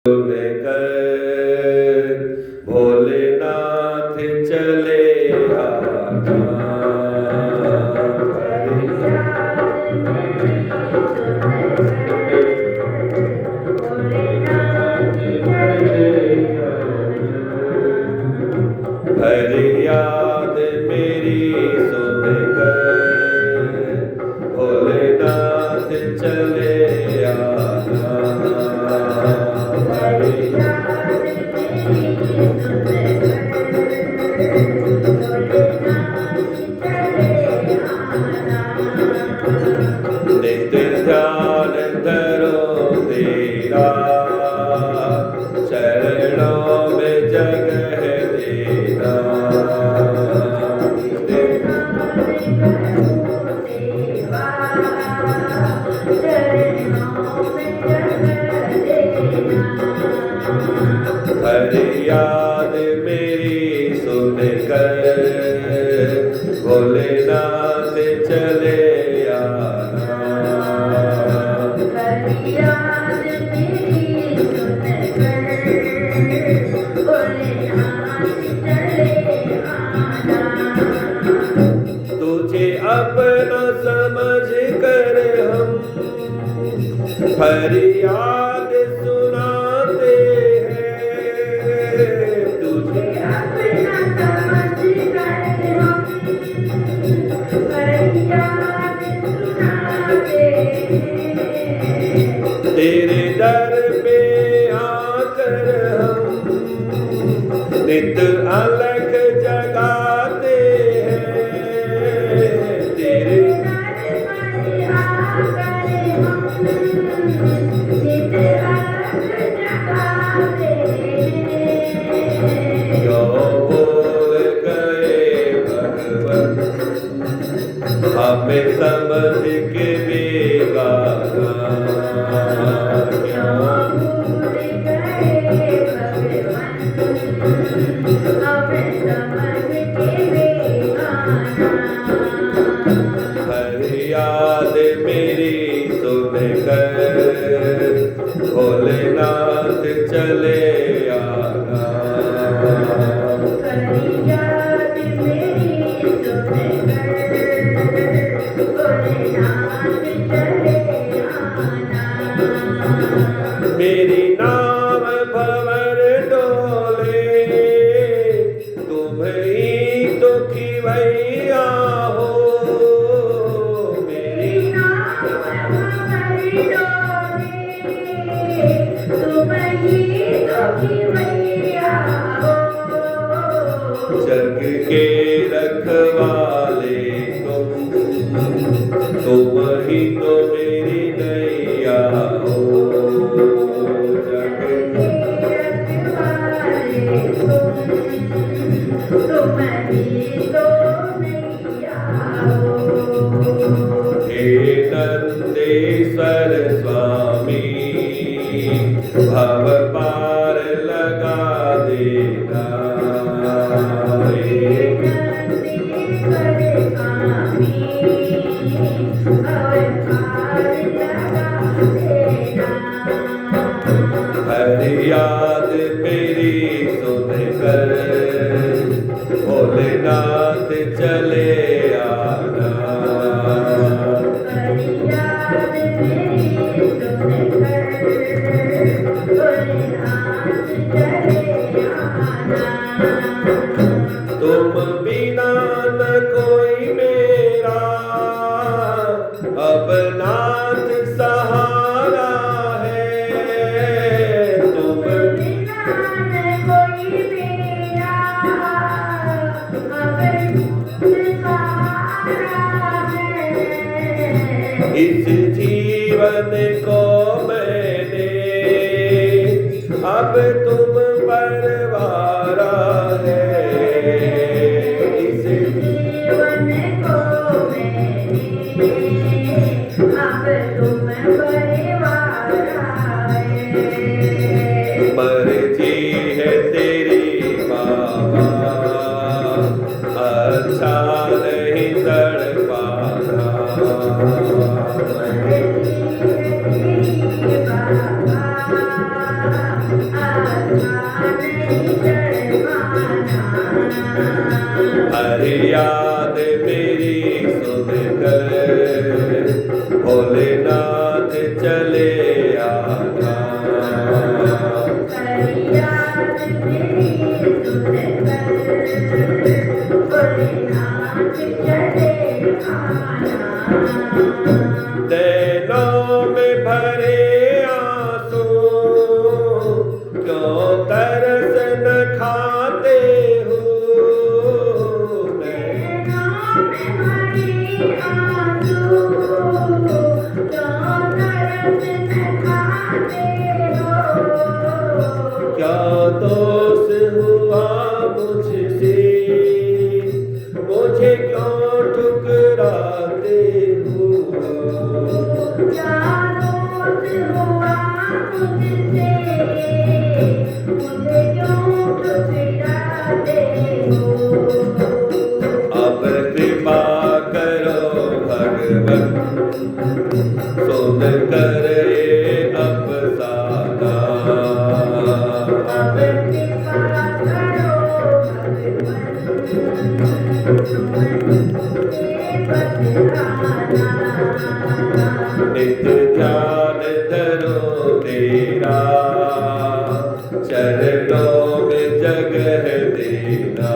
कर भोलेनाथ चले आना। फरियाद मेरी सुनकर भोलेनाथ चले आना। नित्य ध्यान धरो तेरा चरणों में जगह देना। फरियाद मेरी सुनकर भोलेनाथ चले आना। फरियाद मेरी सुनकर भोलेनाथ चले आना। तुझे अपना समझ कर हम फरियाद सुनाते हैं। तुझे अपना समझ कर हम फरियाद सुनाते हैं। तेरे दर पे आकर हम नित अलग जगाते हैं। तेरे दर पर आकर हम नित अलग जगाते हैं। जो बोल गए भगवन हमें समझ के बेगाना। क्यों भूल गए भगवन हमें समझ के बेगाना। फरियाद मेरी सुनकर भोलेनाथ चले आना। फरियाद मेरी सुनकर भोलेनाथ चले आना। मेरी नाम भंवर डोले तुम ही तो खिवैया हो। मेरी नाम हमारी डोले तुम ही तो खिवैया हो। जग के रखवाले तुम ही तो मेरी नैया हो। जग हे नंदेश्वर स्वामी भव पार लगा देना। फरियाद मेरी सुनकर भोलेनाथ चले आना। फरियाद मेरी सुनकर भोलेनाथ चले आना। तुम बिना न कोई मेरा अब नाथ सहारा है। तुम बिना न कोई मेरा अब सहारा है। इस जीवन को मैंने अब तुम परवारा है। इस जीवन को मैंने अब तुम परिवारा है। मर्जी है तेरी बाबा अच्छा नहीं तड़पाना। मर्जी है तेरी बाबा हरि याद मेरी सुनकर भोलेनाथ चले आना। नैनों में भरे आंसू क्यों तरस न खाते हो। क्या दोष हुआ मुझसे, मुझे क्यों ठुकराते हो। अब कृपा करो भगवन सुन कर ये अफसाना। नित्य ध्यान धरो तेरा चरणों में जगह देना।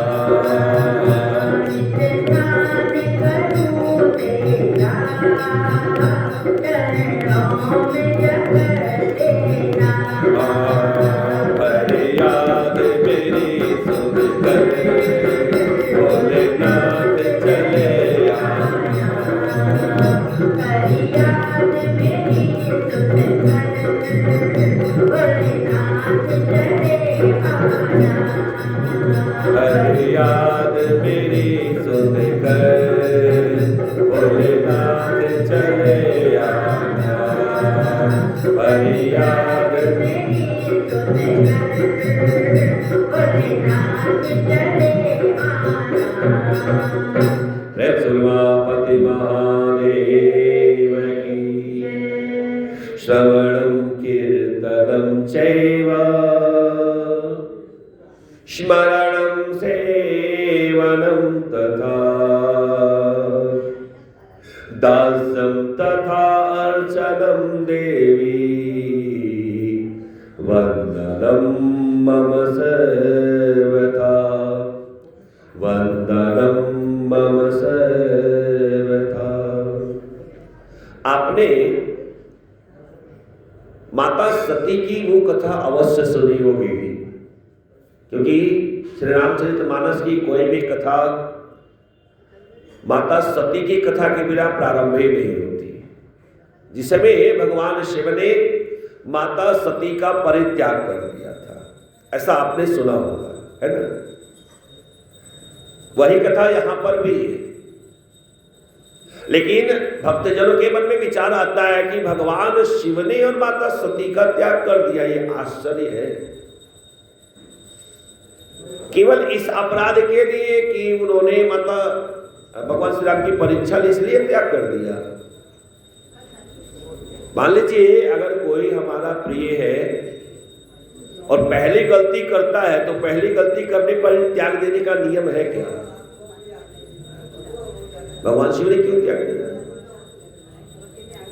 हरि याद मेरी सुनकर भोलेनाथ चले आना। हरि याद मेरी सुनकर भोलेनाथ चले आना। हरि याद मेरी प्रेम सुरमापति महादेव की। श्रवणं कीर्तनं चैव स्मरणं सेवनं तथा दास्यं तथा अर्चनं देवी वन्दनं मम सर्वथा। वन्दनं मम सर्वथा। आपने माता सती की वो कथा अवश्य सुनी होगी, क्योंकि श्री रामचरितमानस की कोई भी कथा माता सती की कथा के बिना प्रारंभ ही नहीं होती। जिस समय भगवान शिव ने माता सती का परित्याग कर दिया था, ऐसा आपने सुना होगा, है ना। वही कथा यहां पर भी है। लेकिन भक्तजनों के मन में विचार आता है कि भगवान शिव ने और माता सती का त्याग कर दिया, ये आश्चर्य है। केवल इस अपराध के लिए कि उन्होंने माता भगवान श्री राम की परीक्षा ली, इसलिए त्याग कर दिया। मान लीजिए अगर कोई हमारा प्रिय है और पहली गलती करता है, तो पहली गलती करने पर त्याग देने का नियम है क्या? भगवान शिव ने क्यों त्याग दिया?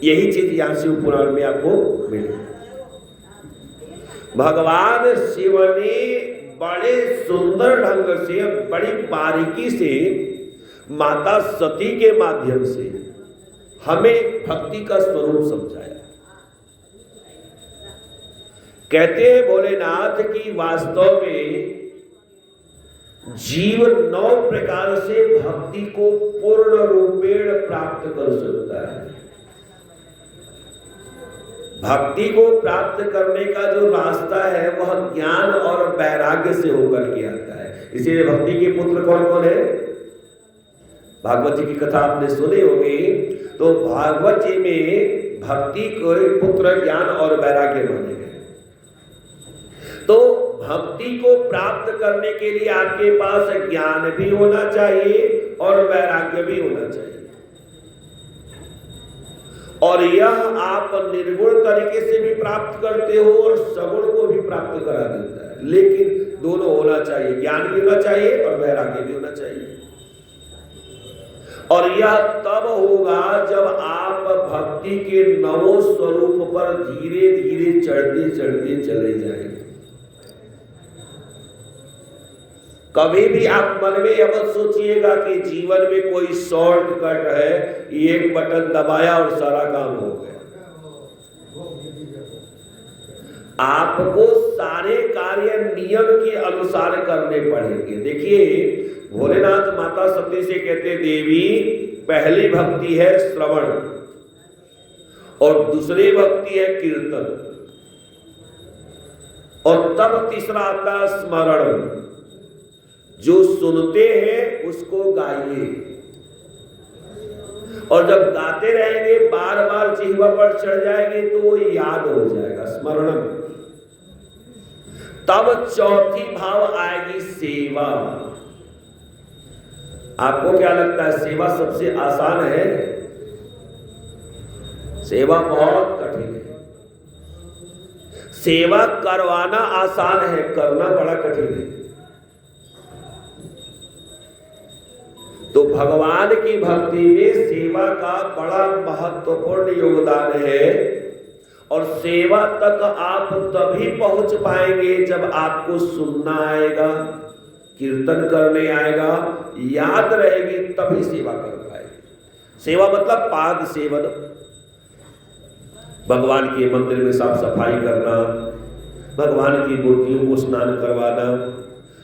यही चीज यहां शिव पुराण में आपको मिली। भगवान शिव ने बड़े सुंदर ढंग से, बड़ी बारीकी से माता सती के माध्यम से हमें भक्ति का स्वरूप समझाया। कहते हैं भोलेनाथ की वास्तव में जीव 9 प्रकार से भक्ति को पूर्ण रूपेण प्राप्त कर सकता है। भक्ति को प्राप्त करने का जो रास्ता है वह ज्ञान और वैराग्य से होकर के आता है। इसीलिए भक्ति के पुत्र कौन कौन है? भागवत जी की कथा आपने सुनी होगी, तो भागवत जी में भक्ति को पुत्र ज्ञान और वैराग्य माने गए। तो भक्ति को प्राप्त करने के लिए आपके पास ज्ञान भी होना चाहिए और वैराग्य भी होना चाहिए। और यह आप निर्गुण तरीके से भी प्राप्त करते हो और सगुण को भी प्राप्त करा देता है, लेकिन दोनों होना चाहिए, ज्ञान भी होना चाहिए और वैराग्य भी होना चाहिए। और यह तब होगा जब आप भक्ति के नवों स्वरूप पर धीरे धीरे चढ़ते चढ़ते चले जाएंगे। कभी भी आप मन में यह मत सोचिएगा कि जीवन में कोई शॉर्टकट है, एक बटन दबाया और सारा काम हो गया। आपको सारे कार्य नियम के अनुसार करने पड़ेंगे। देखिए, भोलेनाथ माता सती से कहते, देवी पहली भक्ति है श्रवण और दूसरी भक्ति है कीर्तन और तब तीसरा आता है स्मरण। जो सुनते हैं उसको गाइए और जब गाते रहेंगे बार बार जिह्वा पर चढ़ जाएंगे तो वो याद हो जाएगा, स्मरण। तब चौथी भाव आएगी सेवा। आपको क्या लगता है सेवा सबसे आसान है? सेवा बहुत कठिन है। सेवा करवाना आसान है, करना बड़ा कठिन है। तो भगवान की भक्ति में सेवा का बड़ा महत्वपूर्ण योगदान है और सेवा तक आप तभी पहुंच पाएंगे जब आपको सुनना आएगा, कीर्तन करने आएगा, याद रहेगी, तभी सेवा कर पाएंगे। सेवा मतलब पाद सेवन, भगवान के मंदिर में साफ सफाई करना, भगवान की मूर्तियों को स्नान करवाना,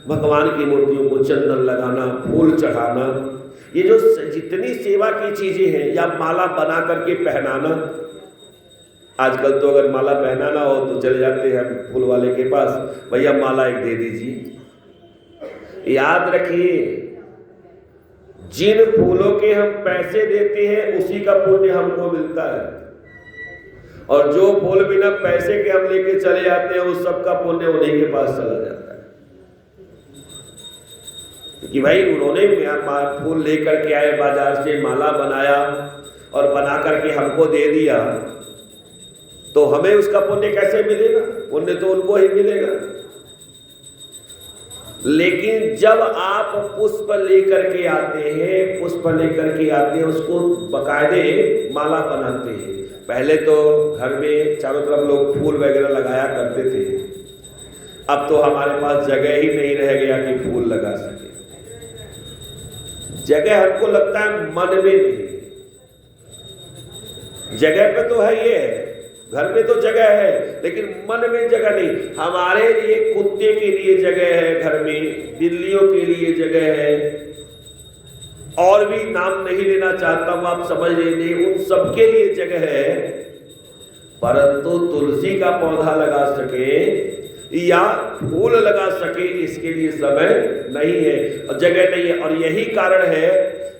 भगवान की मूर्तियों को चंदन लगाना, फूल चढ़ाना, ये जो जितनी सेवा की चीजें हैं, या माला बना करके पहनाना। आजकल तो अगर माला पहनाना हो तो चले जाते हैं फूल वाले के पास, भैया माला एक दे दीजिए। याद रखिए, जिन फूलों के हम पैसे देते हैं उसी का पुण्य हमको मिलता है, और जो फूल बिना पैसे के हम लेके चले जाते हैं उस सब का पुण्य उन्हीं के पास चला जाता है। कि भाई उन्होंने फूल लेकर के आए बाजार से, माला बनाया और बना करके हमको दे दिया, तो हमें उसका पुण्य कैसे मिलेगा? पुण्य तो उनको ही मिलेगा। लेकिन जब आप पुष्प लेकर के आते हैं, उसको बकायदे माला बनाते हैं। पहले तो घर में चारों तरफ लोग फूल वगैरह लगाया करते थे, अब तो हमारे पास जगह ही नहीं रह गया कि फूल लगा सके। जगह हमको लगता है मन में नहीं, जगह पे तो है, ये है घर में तो जगह है, लेकिन मन में जगह नहीं। हमारे लिए कुत्ते के लिए जगह है घर में, बिल्लियों के लिए जगह है, और भी नाम नहीं लेना चाहता हूं, आप समझ लेंगे, उन सबके लिए जगह है। परंतु तुलसी का पौधा लगा सके या फूल लगा सके, इसके लिए समय नहीं है और जगह नहीं है। और यही कारण है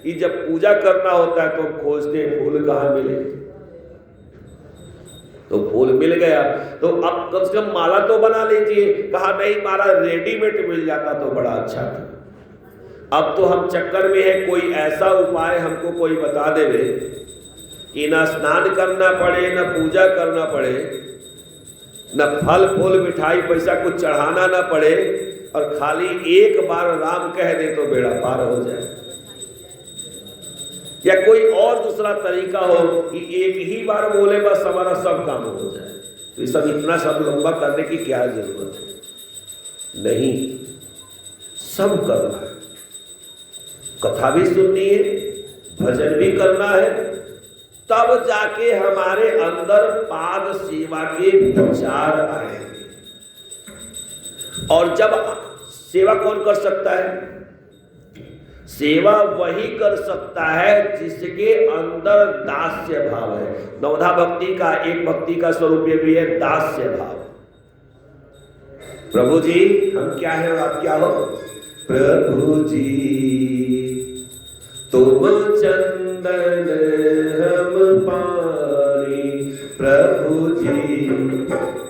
कि जब पूजा करना होता है तो खोजते फूल कहाँ मिले, तो फूल मिल गया तो अब कम से कम माला तो बना लीजिए। कहा नहीं, माला रेडीमेड मिल जाता तो बड़ा अच्छा था। अब तो हम चक्कर में है, कोई ऐसा उपाय हमको कोई बता देवे कि ना स्नान करना पड़े, ना पूजा करना पड़े, न फल फूल मिठाई पैसा कुछ चढ़ाना ना पड़े, और खाली एक बार राम कह दे तो बेड़ा पार हो जाए। या कोई और दूसरा तरीका हो कि एक ही बार बोले बस हमारा सब काम हो जाए। तो ये सब इतना सब लंबा करने की क्या जरूरत है? नहीं, सब करना है। कथा भी सुननी है, भजन भी करना है, तब जाके हमारे अंदर पाद सेवा के विचार आएंगे। और जब सेवा कौन कर सकता है? सेवा वही कर सकता है जिसके अंदर दास्य भाव है। नवधा भक्ति का एक भक्ति का स्वरूप ये भी है, दास्य भाव। प्रभु जी हम क्या है और आप क्या हो? प्रभु जी तुम चंदन हम पानी, प्रभु जी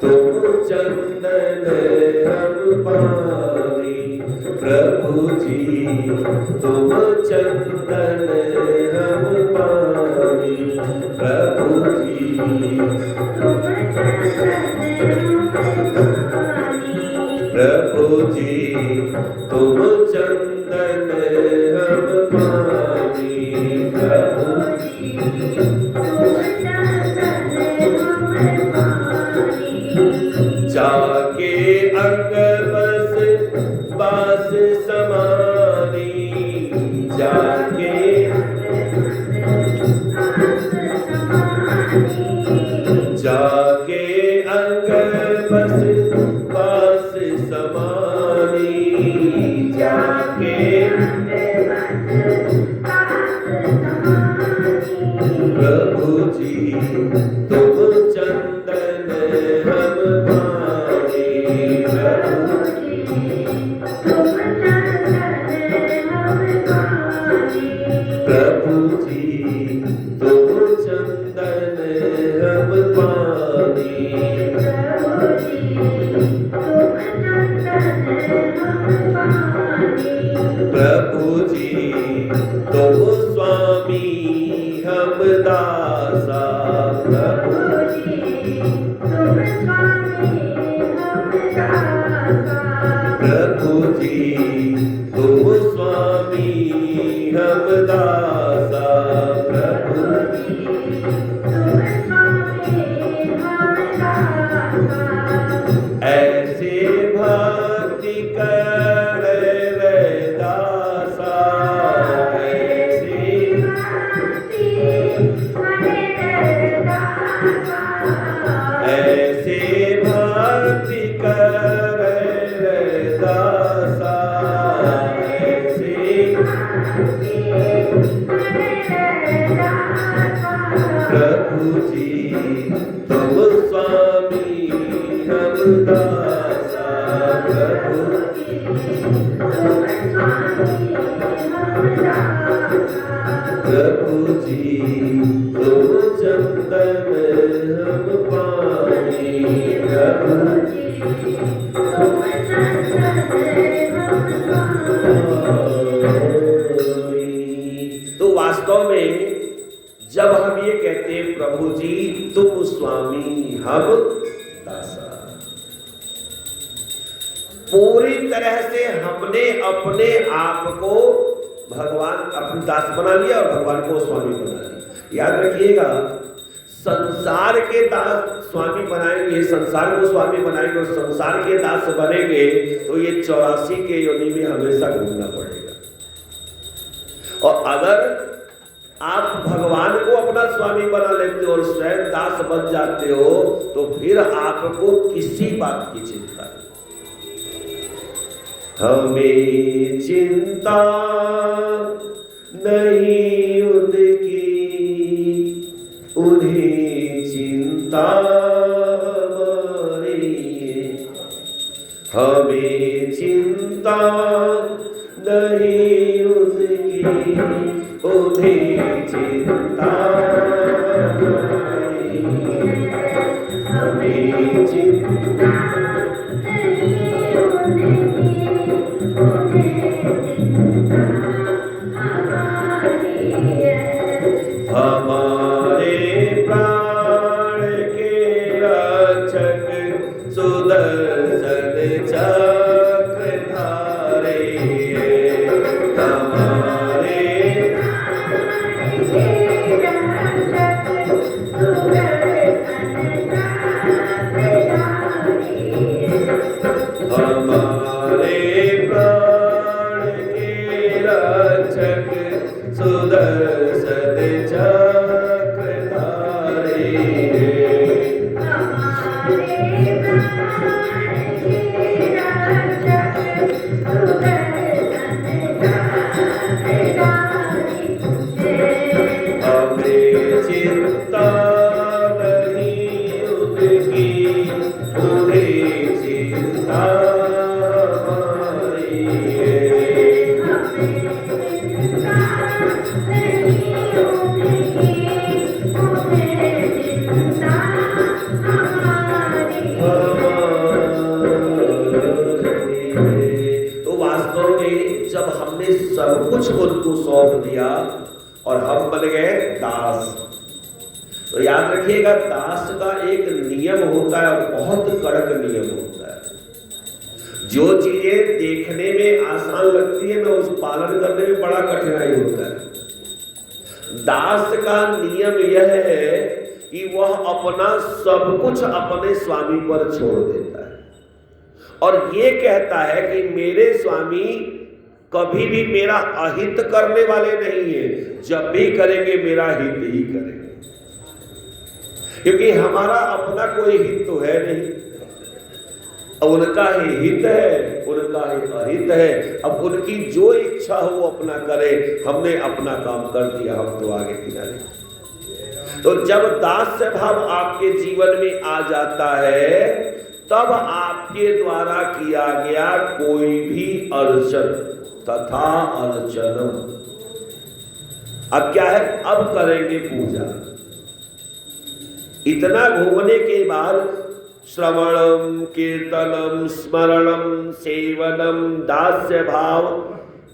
तुम चंदन हम पानी, प्रभु जी तुम चंदन हम पानी, प्रभु जी प्रभु जी तुम चंदन हम पानी, प्रभु जाके अंग बस बास समानी, जाके जाके अंग बस बास समानी, जाके प्रभु जी तुम चंदन हम पानी, प्रभु प्रभु जी तुम चंदन हम पानी, प्रभु जी तुम स्वामी हम दासा, प्रभु प्रभु जी तुम स्वामी हम दासा, प्रभु ऐसे भक्ति कर रे दासा, ऐसे ऐसे भक्ति कर रे दासा, ऐसे प्रभु जी तुम स्वामी हम दासा, प्रभु प्रभु जी तुम चंदन हम पानी, प्रभु तो वास्तव में जब हम ये कहते हैं प्रभु जी तुम स्वामी हम दासा, पूरी तरह से हमने अपने आप को भगवान अपनी दास बना लिया और भगवान को स्वामी बना लिया। याद रखिएगा, संसार के दास स्वामी बनाएंगे, संसार को स्वामी बनाएंगे और संसार के दास बनेंगे तो ये 84 के योनि में हमेशा घूमना पड़ेगा। और अगर आप भगवान को अपना स्वामी बना लेते हो और स्वयं दास बन जाते हो तो फिर आपको किसी बात की चिंता नहीं। हमें चिंता नहीं उनकी, उन्हें चिंता हमारी है। हमें चिंता नहीं उनकी, उन्हें चिंता हमारी है। हमें चिंता हमारे प्राण के रक्षक सुदर्शन चक्रधारी हमारे हमारे प्राण के रक्षक सुदर्शन चक्रधारी हमें चिंता नहीं उनकी, उन्हें चिंता हमारी है। तो वास्तव में जब हमने सब कुछ उनको सौंप दिया और हम बन गए दास, तो याद रखिएगा, दास का एक नियम होता है और बहुत कड़क नियम होता है। जो चीजें देखने में आसान लगती है ना, उस पालन करने में बड़ा कठिनाई होता है। दास का नियम यह है कि वह अपना सब कुछ अपने स्वामी पर छोड़ देता है और ये कहता है कि मेरे स्वामी कभी भी मेरा अहित करने वाले नहीं है, जब भी करेंगे मेरा हित ही करेंगे, क्योंकि हमारा अपना कोई हित तो है नहीं। अब उनका ही हित है, उनका ही अहित है। अब उनकी जो इच्छा हो वो अपना करे, हमने अपना काम कर दिया, हम तो आगे किनारे। तो जब दास्य भाव आपके जीवन में आ जाता है, तब आपके द्वारा किया गया कोई भी अर्चन तथा अर्चनम, अब क्या है, अब करेंगे पूजा। इतना घूमने के बाद श्रवणम कीर्तनम स्मरणम सेवनम दास्य भाव,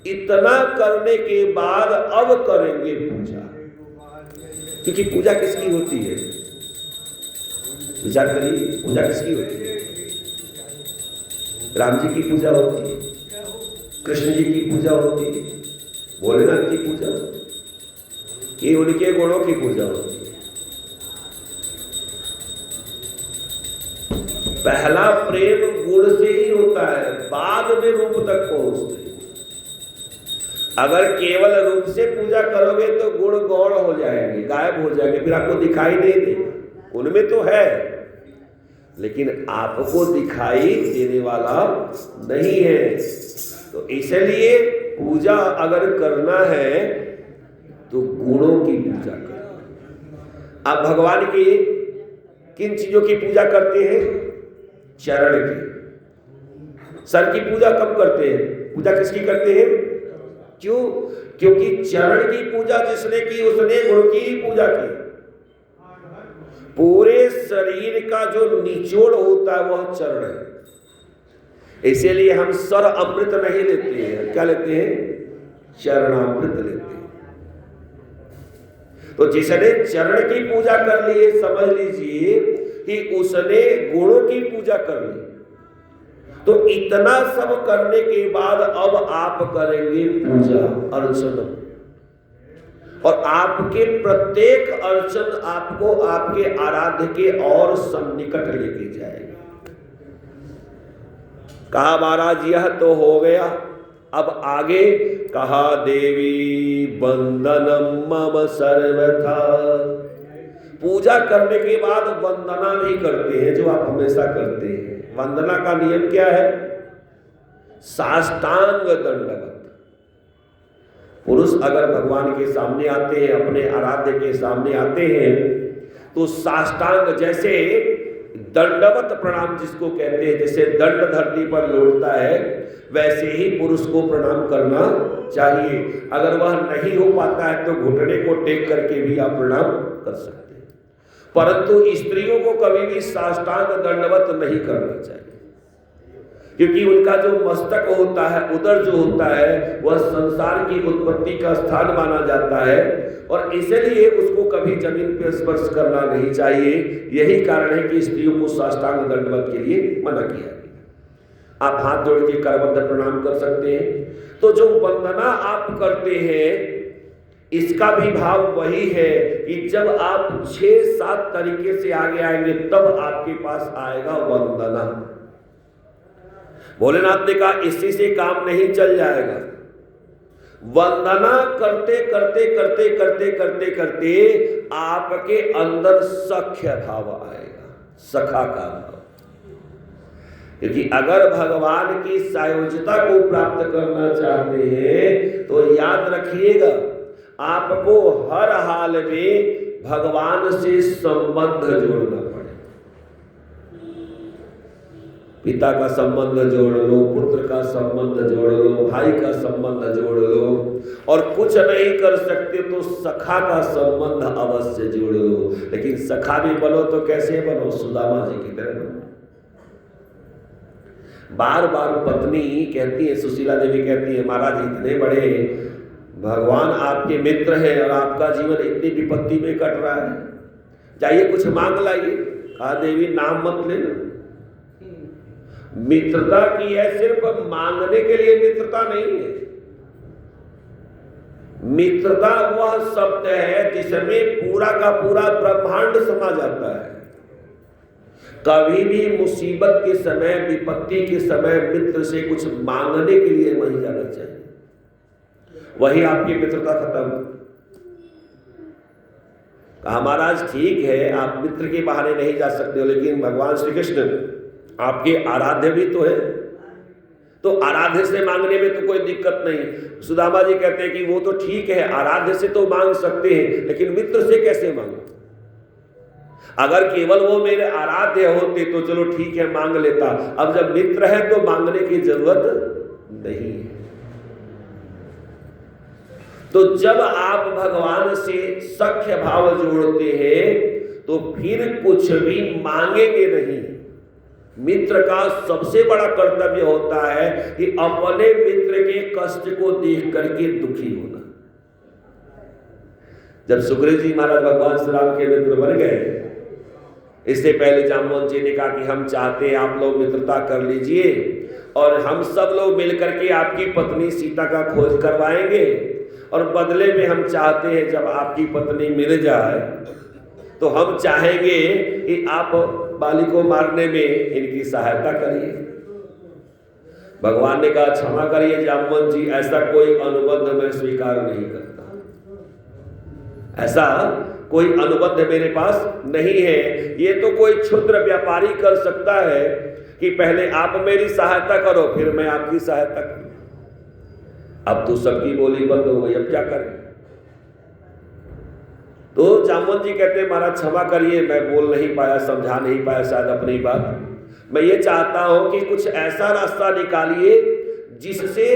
इतना करने के बाद अब करेंगे पूजा। क्योंकि पूजा किसकी होती है, विचार करिए, पूजा किसकी होती है? राम जी की पूजा होती है, कृष्ण जी की पूजा होती है, भोलेनाथ की पूजा होती है, ये उनके गुणों की पूजा होती है। पहला प्रेम गुण से ही होता है, बाद में रूप तक पहुंचते हैं। अगर केवल रूप से पूजा करोगे तो गुण गौण हो जाएंगे, गायब हो जाएंगे, फिर आपको दिखाई नहीं देगा। उनमें तो है लेकिन आपको दिखाई देने वाला नहीं है। तो इसलिए पूजा अगर करना है तो गुणों की पूजा करो। आप भगवान की किन चीजों की पूजा करते हैं? चरण की। सर की पूजा कब करते हैं? पूजा किसकी करते हैं? क्यों? क्योंकि चरण की पूजा जिसने की उसने गुण की ही पूजा की। पूरे शरीर का जो निचोड़ होता है वह चरण है। इसीलिए हम सर अमृत नहीं लेते हैं, क्या लेते हैं? चरणामृत लेते हैं। तो जिसने चरण की पूजा कर ली है, समझ लीजिए कि उसने गुणों की पूजा कर ली। तो इतना सब करने के बाद अब आप करेंगे पूजा अर्चना, और आपके प्रत्येक अर्चन आपको आपके आराध्य के और सन्निकट लेके जाएगा। कहा महाराज यह तो हो गया, अब आगे कहा देवी वंदनम मम सर्वथा। पूजा करने के बाद वंदना भी करते हैं, जो आप हमेशा करते हैं। वंदना का नियम क्या है? साष्टांग दंडवत। पुरुष अगर भगवान के सामने आते हैं, अपने आराध्य के सामने आते हैं, तो साष्टांग, जैसे दंडवत प्रणाम जिसको कहते हैं, जैसे दंड धरती पर लौटता है, वैसे ही पुरुष को प्रणाम करना चाहिए। अगर वह नहीं हो पाता है तो घुटने को टेक करके भी आप प्रणाम कर सकते हैं। परंतु स्त्रियों को कभी भी साष्टांग दंडवत नहीं करना चाहिए, क्योंकि उनका जो मस्तक होता है, उदर जो होता है, वह संसार की उत्पत्ति का स्थान माना जाता है, और इसलिए उसको कभी जमीन पर स्पर्श करना नहीं चाहिए। यही कारण है कि स्त्रियों को साष्टांग दंडवत के लिए मना किया गया। आप हाथ जोड़ के करबद्ध प्रणाम कर सकते हैं। तो जो वंदना आप करते हैं, इसका भी भाव वही है कि जब आप 6-7 तरीके से आगे आएंगे तब आपके पास आएगा वंदना। भोलेनाथ ने कहा इसी से काम नहीं चल जाएगा। वंदना करते करते करते करते करते करते आपके अंदर सख्य भाव आएगा, सखा का भाव। क्योंकि अगर भगवान की सायोज्यता को प्राप्त करना चाहते हैं तो याद रखिएगा, आपको हर हाल में भगवान से संबंध जोड़ना पड़ेगा। पिता का संबंध जोड़ लो, पुत्र का संबंध जोड़ लो, भाई का संबंध जोड़ लो, और कुछ नहीं कर सकते तो सखा का संबंध अवश्य जोड़ लो। लेकिन सखा भी बनो तो कैसे बनो? सुदामा जी की तरह बनो। बार बार पत्नी कहती है, सुशीला देवी कहती है, महाराज इतने बड़े भगवान आपके मित्र हैं और आपका जीवन इतनी विपत्ति में कट रहा है, जाइए कुछ मांग लाइए। कहा देवी नाम मत लेना। मित्रता की है सिर्फ मांगने के लिए मित्रता नहीं है। मित्रता वह शब्द है जिसमें पूरा का पूरा ब्रह्मांड समा जाता है। कभी भी मुसीबत के समय, विपत्ति के समय मित्र से कुछ मांगने के लिए नहीं जाना चाहिए, वही आपकी मित्रता खत्म। कहा महाराज ठीक है आप मित्र के बहाने नहीं जा सकते हो, लेकिन भगवान श्री कृष्ण आपके आराध्य भी तो है, तो आराध्य से मांगने में तो कोई दिक्कत नहीं। सुदामा जी कहते हैं कि वो तो ठीक है, आराध्य से तो मांग सकते हैं, लेकिन मित्र से कैसे मांगो? अगर केवल वो मेरे आराध्य होते तो चलो ठीक है मांग लेता, अब जब मित्र है तो मांगने की जरूरत नहीं है। तो जब आप भगवान से सख्य भाव जोड़ते हैं तो फिर कुछ भी मांगेंगे नहीं। मित्र का सबसे बड़ा कर्तव्य होता है कि अपने मित्र के कष्ट को देख करके दुखी होना। जब सुग्रीव जी महाराज भगवान श्री राम के मित्र बन गए, इससे पहले जामवंत जी ने कहा कि हम चाहते हैं आप लोग मित्रता कर लीजिए और हम सब लोग मिलकर के आपकी पत्नी सीता का खोज करवाएंगे, और बदले में हम चाहते हैं जब आपकी पत्नी मिल जाए तो हम चाहेंगे कि आप बाली को मारने में इनकी सहायता करिए। भगवान ने कहा क्षमा करिए जामवंत जी, ऐसा कोई अनुबंध मैं स्वीकार नहीं करता, ऐसा कोई अनुबंध मेरे पास नहीं है। ये तो कोई क्षुद्र व्यापारी कर सकता है कि पहले आप मेरी सहायता करो फिर मैं आपकी सहायता करूं। अब तो सबकी बोली बंद हो गई, अब क्या करें? तो जामवंत जी कहते हैं महाराज क्षमा करिए, मैं बोल नहीं पाया, समझा नहीं पाया शायद अपनी बात। मैं ये चाहता हूं कि कुछ ऐसा रास्ता निकालिए जिससे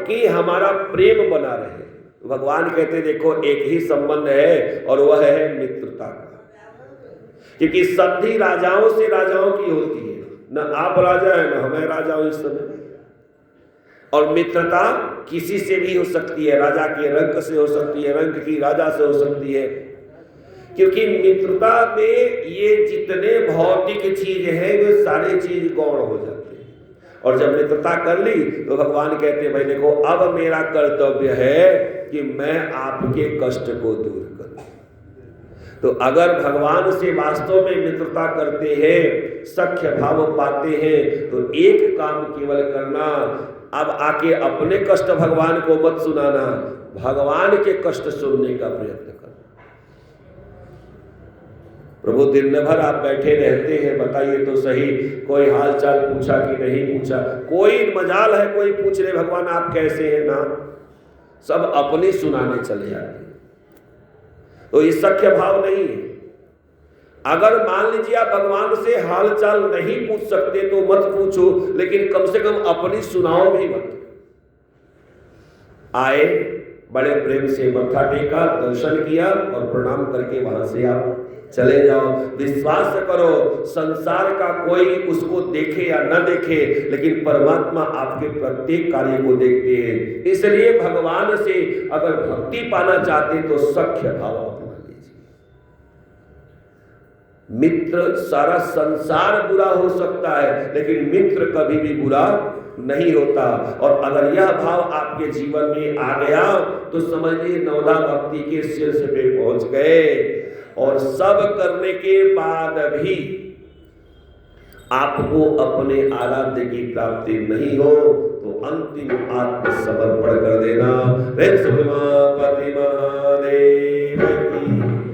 कि हमारा प्रेम बना रहे। भगवान कहते देखो एक ही संबंध है और वह है मित्रता का, क्योंकि संधि राजाओं से राजाओं की होती है, न आप राजा है न हमें राजा हूं इस समय। और मित्रता किसी से भी हो सकती है, राजा के रंग से हो सकती है, रंग की राजा से हो सकती है, क्योंकि मित्रता में ये जितने भौतिक चीज है वे सारे चीज गौण हो जाते हैं। और जब मित्रता कर ली तो भगवान कहते हैं भाई देखो अब मेरा कर्तव्य है कि मैं आपके कष्ट को दूर करूं। तो अगर भगवान से वास्तव में मित्रता करते हैं, सख्य भाव पाते हैं, तो एक काम केवल करना, अब आके अपने कष्ट भगवान को मत सुनाना, भगवान के कष्ट सुनने का प्रयत्न करना। प्रभु दिन भर आप बैठे रहते हैं, बताइए तो सही, कोई हाल चाल पूछा कि नहीं पूछा? कोई मजाल है कोई पूछ रहे भगवान आप कैसे हैं ना? सब अपने सुनाने चले जाते हैं। तो ये सख्य भाव नहीं है। अगर मान लीजिए आप भगवान से हाल चाल नहीं पूछ सकते तो मत पूछो, लेकिन कम से कम अपनी सुनाओ भी मत। आए, बड़े प्रेम से मत्था टेका, दर्शन किया और प्रणाम करके वहां से आप चले जाओ। विश्वास करो संसार का कोई उसको देखे या न देखे, लेकिन परमात्मा आपके प्रत्येक कार्य को देखते हैं। इसलिए भगवान से अगर भक्ति पाना चाहते तो सख्य भाव अपना लीजिए। मित्र, सारा संसार बुरा हो सकता है लेकिन मित्र कभी भी बुरा नहीं होता। और अगर यह भाव आपके जीवन में आ गया तो समझिए नवधा भक्ति के शीर्ष पे पहुंच गए। और सब करने के बाद भी आपको अपने आराध्य की प्राप्ति नहीं हो तो अंतिम आत्मसमर्पण कर देना।